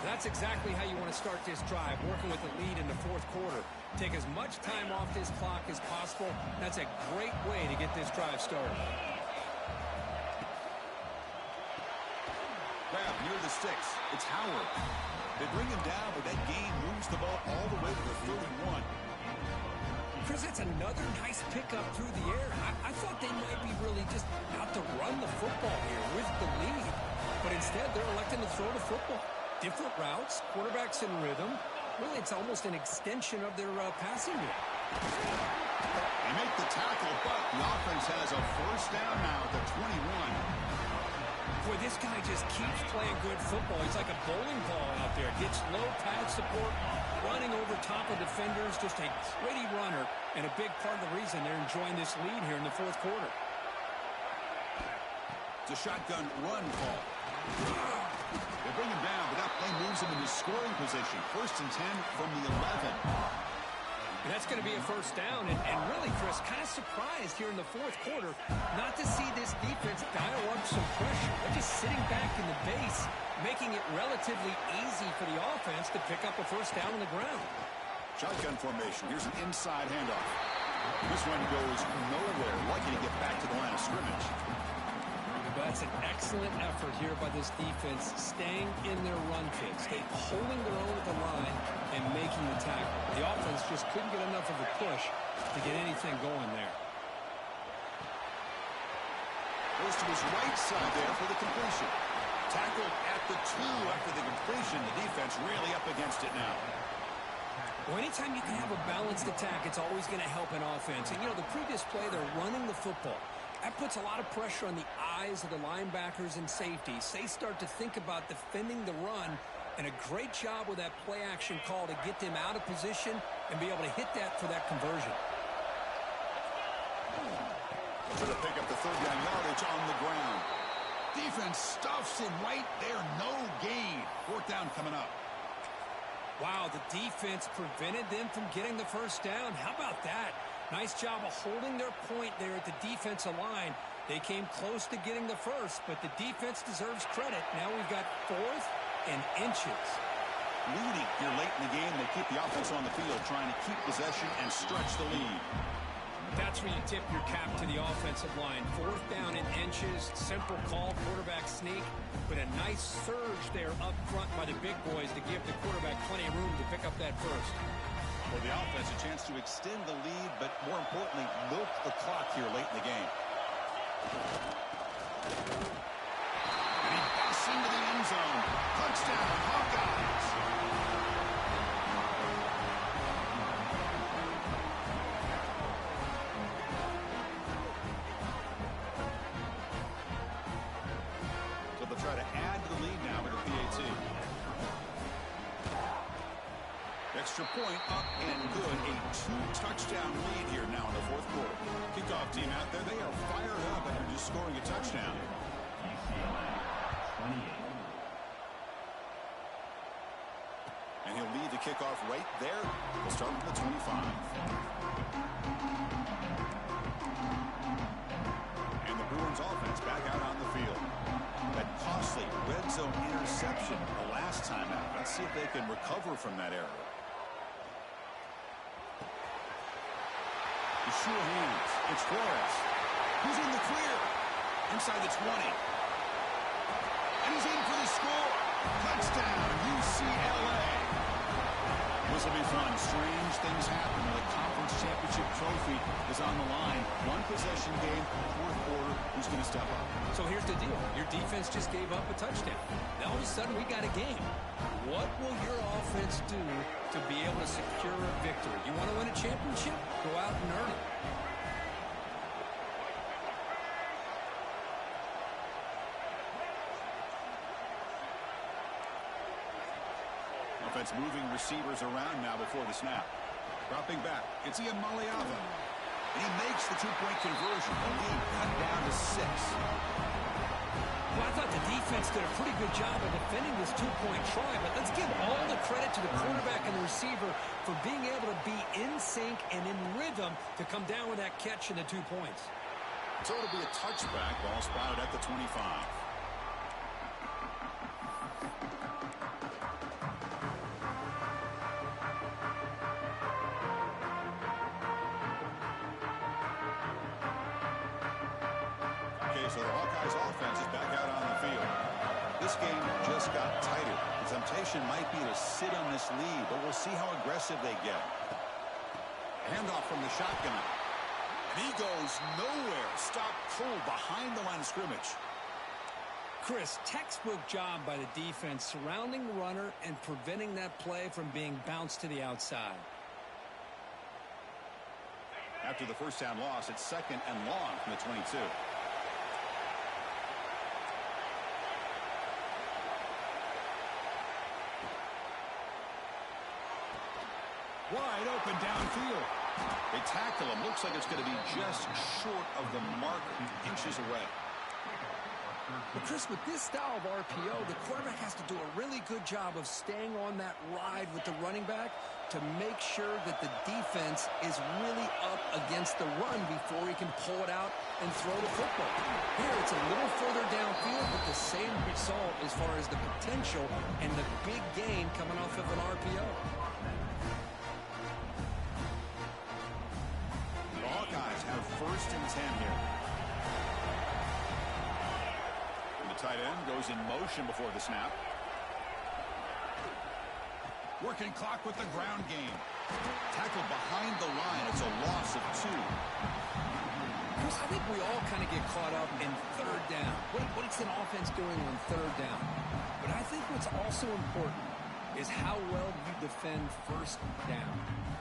That's exactly how you want to start this drive, working with the lead in the 4th quarter. Take as much time off this clock as possible. That's a great way to get this drive started. Grab near the sticks. It's Howard. They bring him down, but that gain moves the ball all the way to the 31. Chris, that's another nice pickup through the air. I thought they might be really just out to run the football here with the lead. But instead, they're electing to throw the football. Different routes, quarterbacks in rhythm. Really, it's almost an extension of their passing game. They make the tackle, but the offense has a 1st down now at the 21. Boy, this guy just keeps playing good football. He's like a bowling ball out there. Gets low pad support, running over top of defenders. Just a gritty runner, and a big part of the reason they're enjoying this lead here in the 4th quarter. It's a shotgun run call. They bring him down, but that play moves him into scoring position. 1st and 10 from the 11. And that's going to be a 1st down. And really, Chris, kind of surprised here in the 4th quarter not to see this defense dial up some pressure. They're just sitting back in the base, making it relatively easy for the offense to pick up a 1st down on the ground. Shotgun formation. Here's an inside handoff. This one goes nowhere. Lucky to get back to the line of scrimmage. That's an excellent effort here by this defense, staying in their run fits, holding their own at the line and making the tackle. The offense just couldn't get enough of a push to get anything going there. Goes to his right side there for the completion. Tackled at the 2 after the completion. The defense really up against it now. Well, anytime you can have a balanced attack, it's always going to help an offense. And, you know, the previous play, they're running the football. That puts a lot of pressure on the eyes of the linebackers and safeties. They start to think about defending the run, and a great job with that play-action call to get them out of position and be able to hit that for that conversion. So to pick up the 3rd down yardage on the ground. Defense stuffs him right there. No gain. 4th down coming up. Wow, the defense prevented them from getting the 1st down. How about that? Nice job of holding their point there at the defensive line. They came close to getting the 1st, but the defense deserves credit. Now we've got 4th and inches. Leading here late in the game, they keep the offense on the field, trying to keep possession and stretch the lead. That's where you tip your cap to the offensive line. 4th down in inches, simple call, quarterback sneak, but a nice surge there up front by the big boys to give the quarterback plenty of room to pick up that 1st. Well, the offense a chance to extend the lead, but more importantly, milk the clock here late in the game. And he busts into the end zone. Touchdown, Hawkeyes. So they'll try to add to the lead now with the PAT. Extra point up and good. A 2-touchdown lead here now in the fourth quarter. Kickoff team out there. They are fired up after just scoring a touchdown. And he'll lead the kickoff right there. We'll start with the 25. And the Bruins offense back out on the field. That costly red zone interception the last time out. Let's see if they can recover from that error. The sure hands. It's Flores. Who's in the clear? Inside the 20. And he's in for the score. Touchdown, UCLA. This will be fun. Strange things happen when the conference championship trophy is on the line. One possession game, fourth quarter. Who's going to step up? So here's the deal. Your defense just gave up a touchdown. Now all of a sudden we got a game. What will your offense do to be able to secure a victory? You want to win a championship? Go out and earn it. Offense moving receivers around now before the snap. Dropping back. It's Ian Maliava. And he makes the two-point conversion. The lead cut down to 6. Well, I thought the defense did a pretty good job of defending this two-point try, but let's give all the credit to the quarterback and the receiver for being able to be in sync and in rhythm to come down with that catch and the 2 points. So it'll be a touchback. Ball spotted at the 25. So the Hawkeyes offense is back out on the field. This game just got tighter. The temptation might be to sit on this lead, but we'll see how aggressive they get. Handoff from the shotgun. And he goes nowhere. Stop cold behind the line of scrimmage. Chris, textbook job by the defense surrounding the runner and preventing that play from being bounced to the outside. After the first down loss, it's 2nd and long from the 22. Wide open downfield. They tackle him. Looks like it's going to be just short of the mark, inches away. But Chris, with this style of RPO, the quarterback has to do a really good job of staying on that ride with the running back to make sure that the defense is really up against the run before he can pull it out and throw the football. Here, it's a little further downfield, but the same result as far as the potential and the big gain coming off of an RPO. The Hawkeyes have 1st and 10 here. Tight end goes in motion before the snap. Working clock with the ground game. Tackled behind the line. It's a loss of 2. Chris, I think we all kind of get caught up in 3rd down. What's an offense doing on 3rd down? But I think what's also important is how well you defend 1st down.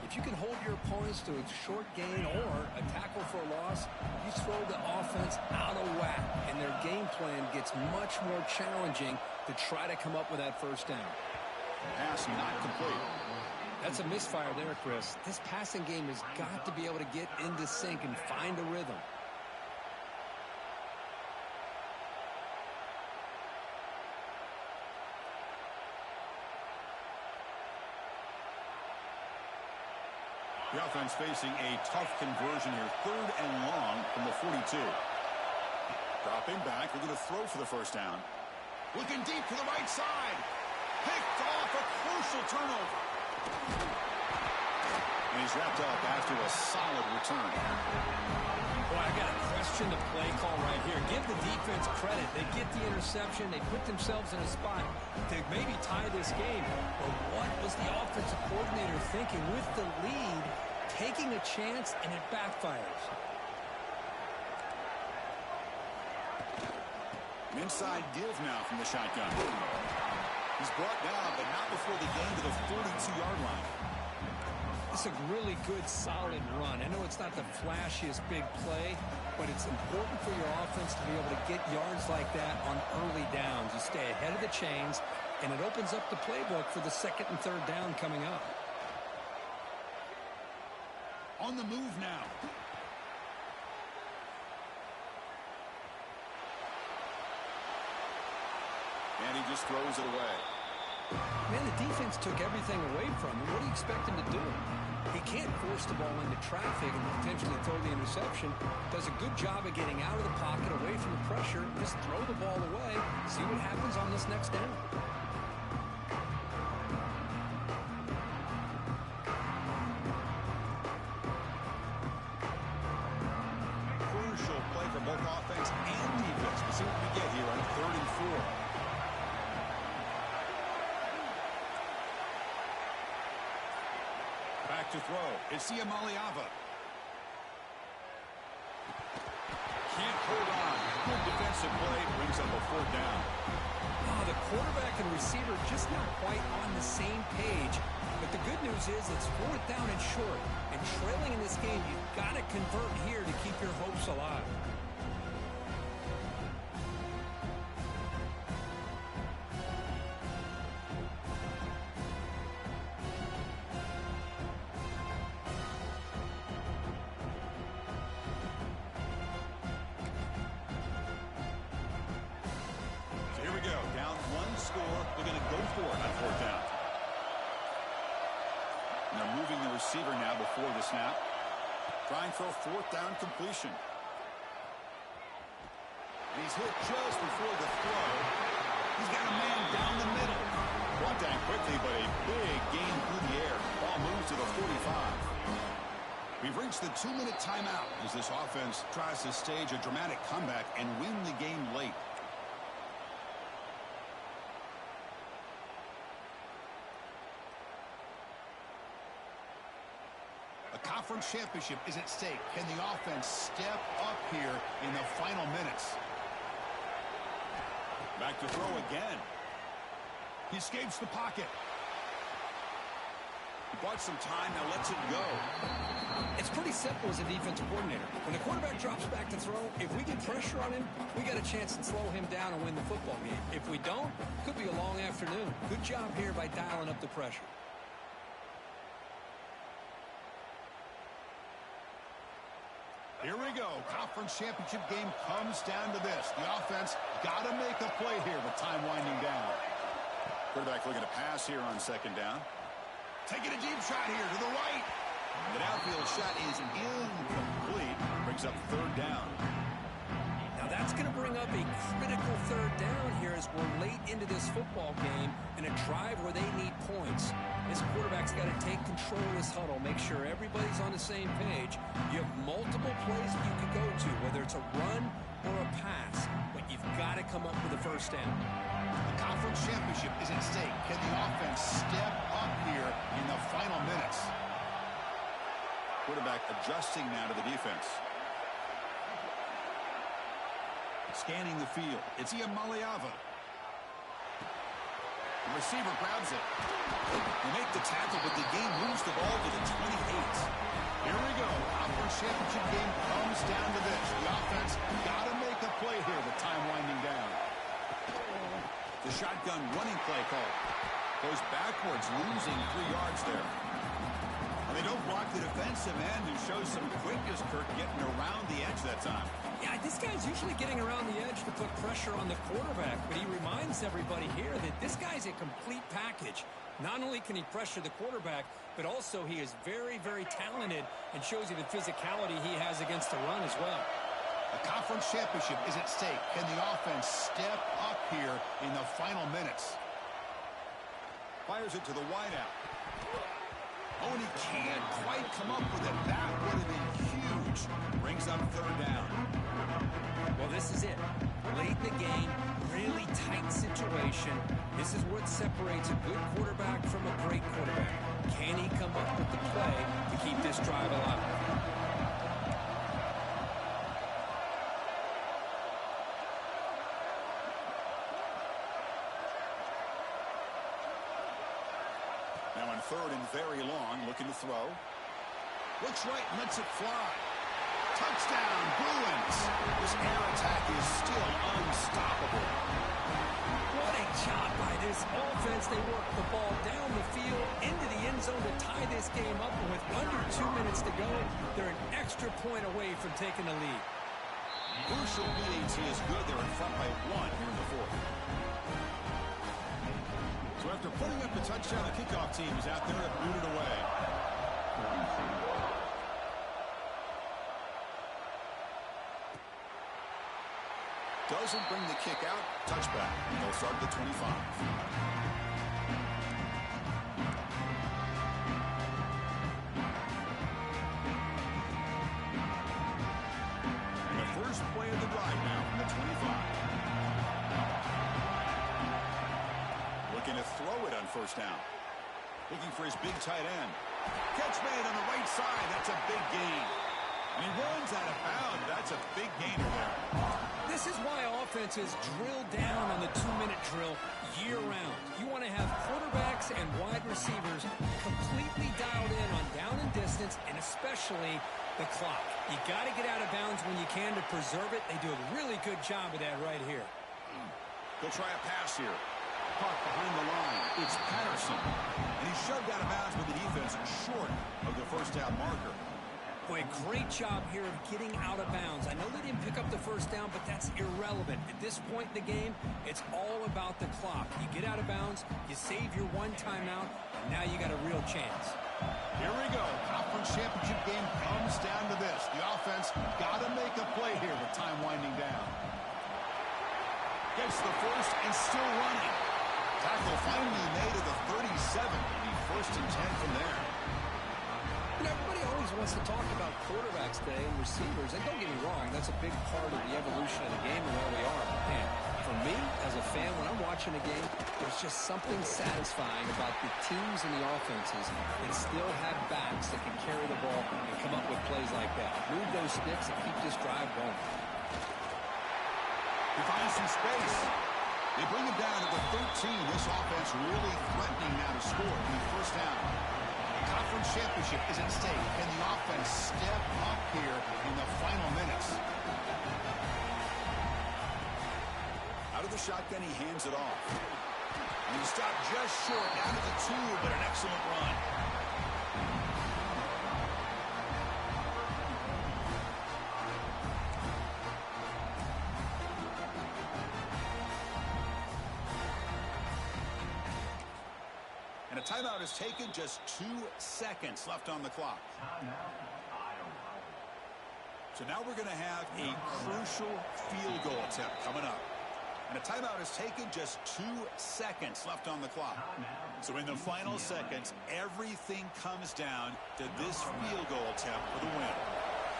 If you can hold your opponents to a short gain or a tackle for a loss, you throw the offense out of whack, and their game plan gets much more challenging to try to come up with that 1st down. Pass not complete. That's a misfire there, Chris. This passing game has got to be able to get into sync and find a rhythm. The offense facing a tough conversion here. 3rd and long from the 42. Dropping back. They're going to throw for the 1st down. Looking deep to the right side. Picked off, a crucial turnover. And he's wrapped up after a solid return. Boy, I got to question the play call right here. Give the defense credit. They get the interception. They put themselves in a spot to maybe tie this game. But what was the offensive coordinator thinking with the lead, taking a chance, and it backfires? Inside give now from the shotgun. He's brought down, but not before the gain to the 42-yard line. It's a really good, solid run. I know it's not the flashiest big play, but it's important for your offense to be able to get yards like that on early downs. You stay ahead of the chains, and it opens up the playbook for the second and third down coming up. On the move now. And he just throws it away. Man, the defense took everything away from him. What do you expect him to do? He can't force the ball into traffic and potentially throw the interception. Does a good job of getting out of the pocket, away from the pressure. Just throw the ball away. See what happens on this next down. Crucial play for both offense and defense. We'll see what we get here on 3rd and 4. Back to throw. It's Iamaleava. Can't hold on. Good defensive play. Brings up a 4th down. Oh, the quarterback and receiver just not quite on the same page. But the good news is it's 4th down and short. And trailing in this game, you've got to convert here to keep your hopes alive. Receiver now before the snap. Trying for a 4th down completion. And he's hit just before the throw. He's got a man down the middle. Brought down quickly, but a big gain through the air. Ball moves to the 45. We've reached the 2-minute timeout as this offense tries to stage a dramatic comeback and win the game late. Conference championship is at stake. Can the offense step up here in the final minutes? Back to throw again. He escapes the pocket. He bought some time, now lets it go. It's pretty simple as a defensive coordinator. When the quarterback drops back to throw, if we get pressure on him, we got a chance to slow him down and win the football game. If we don't, it could be a long afternoon. Good job here by dialing up the pressure. Here we go. Conference championship game comes down to this. The offense got to make a play here with time winding down. Quarterback looking to pass here on 2nd down. Taking a deep shot here to the right. The downfield shot is incomplete. Brings up 3rd down. Now that's going to bring up a critical 3rd down here as we're late into this football game in a drive where they need points. This quarterback's got to take control of this huddle, make sure everybody's on the same page. You have multiple plays that you can go to, whether it's a run or a pass, but you've got to come up with a 1st down. The conference championship is at stake. Can the offense step up here in the final minutes? Quarterback adjusting now to the defense. Scanning the field. It's Iamaleava. The receiver grabs it. They make the tackle, but the game moves the ball to the 28. Here we go. Conference championship game comes down to this. The offense got to make a play here with time winding down. The shotgun running play call. Goes backwards, losing 3 yards there. And they don't block the defensive end, who shows some quickness, Kirk, getting around the edge that time. Yeah, this guy's usually getting around the edge to put pressure on the quarterback, but he reminds everybody here that this guy's a complete package. Not only can he pressure the quarterback, but also he is very, very talented and shows you the physicality he has against the run as well. A conference championship is at stake. Can the offense step up here in the final minutes? Fires it to the wideout. Oh, and he can't quite come up with it. That would have been huge. Brings up third down. Well, this is it. Late in the game, really tight situation. This is what separates a good quarterback from a great quarterback. Can he come up with the play to keep this drive alive? Now on third and very long, looking to throw. Looks right and lets it fly. Touchdown, Bruins. This air attack is still unstoppable. What a job by this offense. They work the ball down the field into the end zone to tie this game up. And with under 2 minutes to go, they're an extra point away from taking the lead. Crucial BAT is good. They're in front by 1 here in the fourth. So after putting up the touchdown, the kickoff team is out there and booted away. Doesn't bring the kick out. Touchback. They'll start at the 25. And the first play of the drive now from the 25. Looking to throw it on first down. Looking for his big tight end. Catch made on the right side. That's a big gain. And he runs out of bounds. That's a big gainer there. This is why offenses drill down on the 2-minute drill year-round. You want to have quarterbacks and wide receivers completely dialed in on down and distance, and especially the clock. You got to get out of bounds when you can to preserve it. They do a really good job of that right here. They'll try a pass here. Caught behind the line. It's Patterson. And he's shoved out of bounds with the defense short of the first down marker. Boy, great job here of getting out of bounds. I know they didn't pick up the first down, but that's irrelevant. At this point in the game, it's all about the clock. You get out of bounds, you save your one timeout, and now you got a real chance. Here we go. Conference championship game comes down to this. The offense got to make a play here with time winding down. Gets the first and still running. Tackle finally made at the 37. It'll be first and 10 from there. And everybody always wants to talk about quarterbacks today and receivers. And don't get me wrong, that's a big part of the evolution of the game and where we are. Man, for me, as a fan, when I'm watching a game, there's just something satisfying about the teams and the offenses that still have backs that can carry the ball and come up with plays like that. Move those sticks and keep this drive going. He finds some space. They bring him down to the 13. This offense really threatening now to score in the first down. Conference championship is at stake. Can the offense step up here in the final minutes? Out of the shotgun, he hands it off. And he stopped just short, down to the 2, but an excellent run. And a timeout is taken, just 2 seconds left on the clock. So now we're going to have a crucial field goal attempt coming up. And a timeout is taken, just 2 seconds left on the clock. So in the final seconds, everything comes down to this field goal attempt for the win.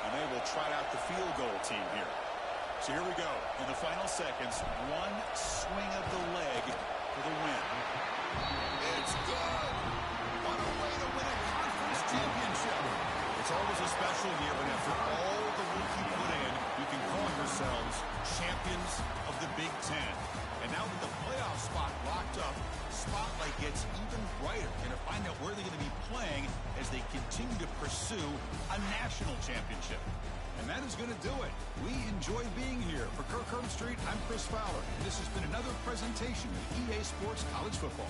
And they will try out the field goal team here. So here we go. In the final seconds, one swing of the leg for the win. It's good! What a way to win a conference championship! It's always a special year, but after all the work you put in, you can call yourselves champions of the Big Ten. And now with the playoff spot locked up, spotlight gets even brighter. Going to find out where they're going to be playing as they continue to pursue a national championship. And that is going to do it. We enjoy being here. For Kirk Herbstreit, I'm Chris Fowler. And this has been another presentation of EA Sports College Football.